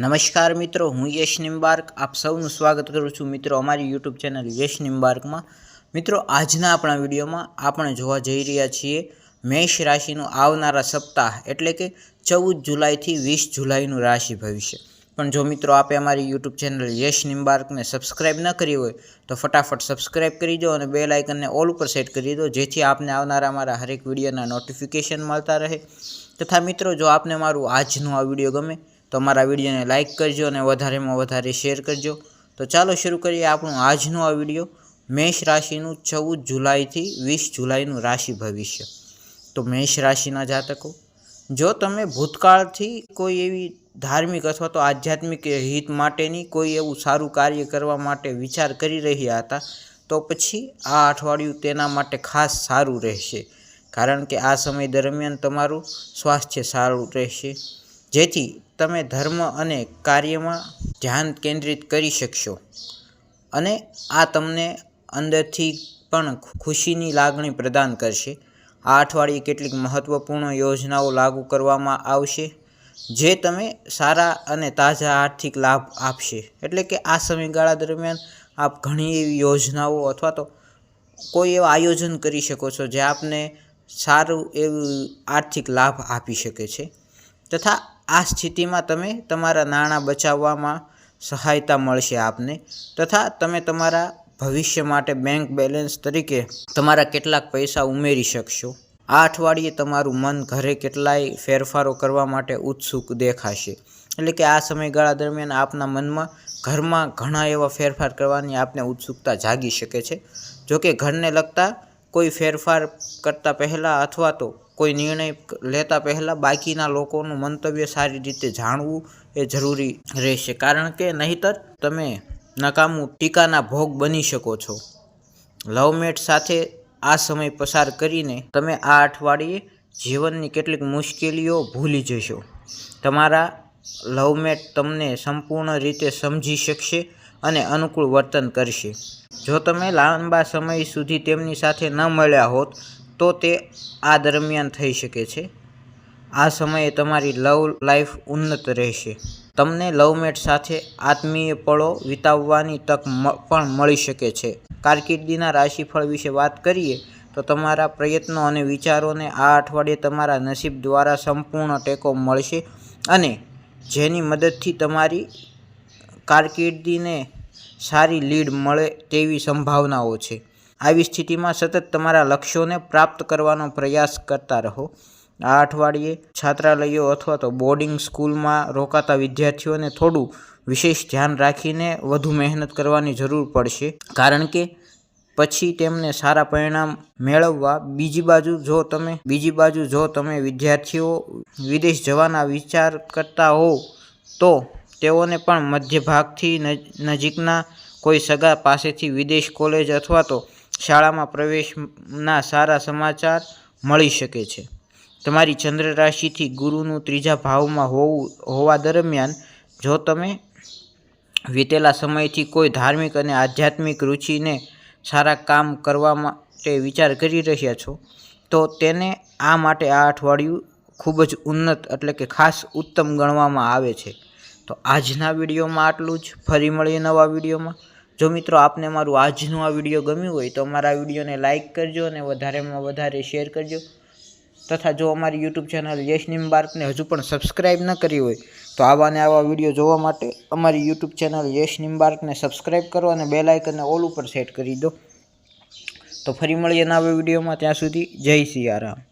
નમસ્કાર મિત્રો, હું યશ નિમ્બાર્ક આપ સૌનું સ્વાગત કરું છું મિત્રો અમારી યુટ્યુબ ચેનલ યશ નિમ્બાર્કમાં। મિત્રો, આજના આપણા વિડીયોમાં આપણે જોવા જઈ રહ્યા છીએ મેષ રાશિનું આવનારા સપ્તાહ એટલે કે 14 જુલાઈથી 20 જુલાઈનું રાશિ ભવિષ્ય। પણ જો મિત્રો આપે અમારી યુટ્યુબ ચેનલ યશ નિમ્બાર્કને સબસ્ક્રાઈબ ન કરી હોય તો ફટાફટ સબસ્ક્રાઈબ કરી દો અને બેલ આઇકનને ઓલ ઉપર સેટ કરી દો, જેથી આપને આવનારા અમારા હરેક વિડીયોના નોટિફિકેશન મળતા રહે। તથા મિત્રો, જો આપને મારું આજનું આ વિડીયો ગમે તો અમારા વિડીયોને લાઇક કરજો અને વધારેમાં વધારે શેર કરજો। તો ચાલો શરૂ કરીએ આપણું આજનું આ વિડીયો મેષ રાશિનું 14 જુલાઈથી 20 જુલાઈનું રાશિ ભવિષ્ય। તો મેષ રાશિના જાતકો, જો તમે ભૂતકાળથી કોઈ એવી ધાર્મિક અથવા તો આધ્યાત્મિક હિત માટેની કોઈ એવું સારું કાર્ય કરવા માટે વિચાર કરી રહ્યા હતા, તો પછી આ અઠવાડિયું તેના માટે ખાસ સારું રહેશે, કારણ કે આ સમય દરમિયાન તમારું સ્વાસ્થ્ય સારું રહેશે, જેથી તમે ધર્મ અને કાર્યમાં ધ્યાન કેન્દ્રિત કરી શકશો અને આ તમને અંદરથી પણ ખુશીની લાગણી પ્રદાન કરશે। આ અઠવાડિયે કેટલીક મહત્વપૂર્ણ યોજનાઓ લાગુ કરવામાં આવશે, જે તમે સારા અને તાજા આર્થિક લાભ આપશે। એટલે કે આ સમયગાળા દરમિયાન આપ ઘણી એવી યોજનાઓ અથવા તો કોઈ એવા આયોજન કરી શકો છો જે આપને સારું એવું આર્થિક લાભ આપી શકે છે, તથા આ સ્થિતિમાં તમે તમારા નાણાં બચાવવામાં સહાયતા મળશે આપને, તથા તમે તમારા ભવિષ્ય માટે બેંક બેલેન્સ તરીકે તમારા કેટલાક પૈસા ઉમેરી શકશો। આ અઠવાડિયે તમારું મન ઘરે કેટલાય ફેરફારો કરવા માટે ઉત્સુક દેખાશે, એટલે કે આ સમયગાળા દરમિયાન આપના મનમાં ઘરમાં ઘણા એવા ફેરફાર કરવાની આપને ઉત્સુકતા જાગી શકે છે। જોકે ઘરને લગતા કોઈ ફેરફાર કરતાં પહેલાં અથવા તો કોઈ નિર્ણય લેતા પહેલાં બાકીના લોકોનું મંતવ્ય સારી રીતે જાણવું એ જરૂરી રહેશે, કારણ કે નહીંતર તમે નકામું ટીકાના ભોગ બની શકો છો। લવમેટ સાથે આ સમય પસાર કરીને તમે આ અઠવાડિયે જીવનની કેટલીક મુશ્કેલીઓ ભૂલી જશો। તમારા લવમેટ તમને સંપૂર્ણ રીતે સમજી શકશે અને અનુકૂળ વર્તન કરશે। જો તમે લાંબા સમય સુધી તેમની સાથે ન મળ્યા હોત તો તે આ દરમિયાન થઈ શકે છે। આ સમયે તમારી લવ લાઈફ ઉન્નત રહેશે। તમને લવમેટ સાથે આત્મીય પળો વિતાવવાની તક પણ મળી શકે છે। કારકિર્દીના રાશિફળ વિશે વાત કરીએ તો તમારા પ્રયત્નો અને વિચારોને આ અઠવાડિયે તમારા નસીબ દ્વારા સંપૂર્ણ ટેકો મળશે, અને જેની મદદથી તમારી કારકિર્દીને સારી લીડ મળે તેવી સંભાવનાઓ છે। આવી સ્થિતિમાં સતત તમારા લક્ષ્યોને પ્રાપ્ત કરવાનો પ્રયાસ કરતા રહો। આ અઠવાડિયે છાત્રાલયો અથવા તો બોર્ડિંગ સ્કૂલમાં રોકાતા વિદ્યાર્થીઓને થોડું વિશેષ ધ્યાન રાખીને વધુ મહેનત કરવાની જરૂર પડશે, કારણ કે પછી તેમને સારા પરિણામ મેળવવા। બીજી બાજુ જો તમે વિદ્યાર્થીઓ વિદેશ જવાના વિચાર કરતા હો તો તેઓને પણ મધ્ય ભાગથી નજીકના કોઈ સગા પાસેથી વિદેશ કોલેજ અથવા તો શાળામાં પ્રવેશના સારા સમાચાર મળી શકે છે। તમારી ચંદ્ર રાશિથી ગુરુનું 3જા ભાવમાં હોવા દરમિયાન જો તમે વીતેલા સમયથી કોઈ ધાર્મિક અને આધ્યાત્મિક રુચિને સારા કામ કરવા માટે વિચાર કરી રહ્યા છો, તો તેને આ માટે આ અઠવાડિયું ખૂબ જ ઉન્નત એટલે કે ખાસ ઉત્તમ ગણવામાં આવે છે। તો આજના વિડીયોમાં આટલું જ, ફરી મળીએ નવા વિડીયોમાં। જો મિત્રો આપને મારું આજનું આ વિડીયો ગમ્યું હોય તો અમારા વિડીયોને લાઇક કરજો અને વધારેમાં વધારે શેર કરજો, તથા જો અમારી યુટ્યુબ ચેનલ યશ નિમ્બાર્કને હજુ પણ સબસ્ક્રાઈબ ન કરી હોય તો આવા ને આવા વિડીયો જોવા માટે અમારી યુટ્યુબ ચેનલ યશ નિમ્બાર્કને સબસ્ક્રાઈબ કરો અને બેલ આઇકનને ઓલ ઉપર સેટ કરી દો। તો ફરી મળીએ નવા વિડીયોમાં, ત્યાં સુધી જય સિયારામ।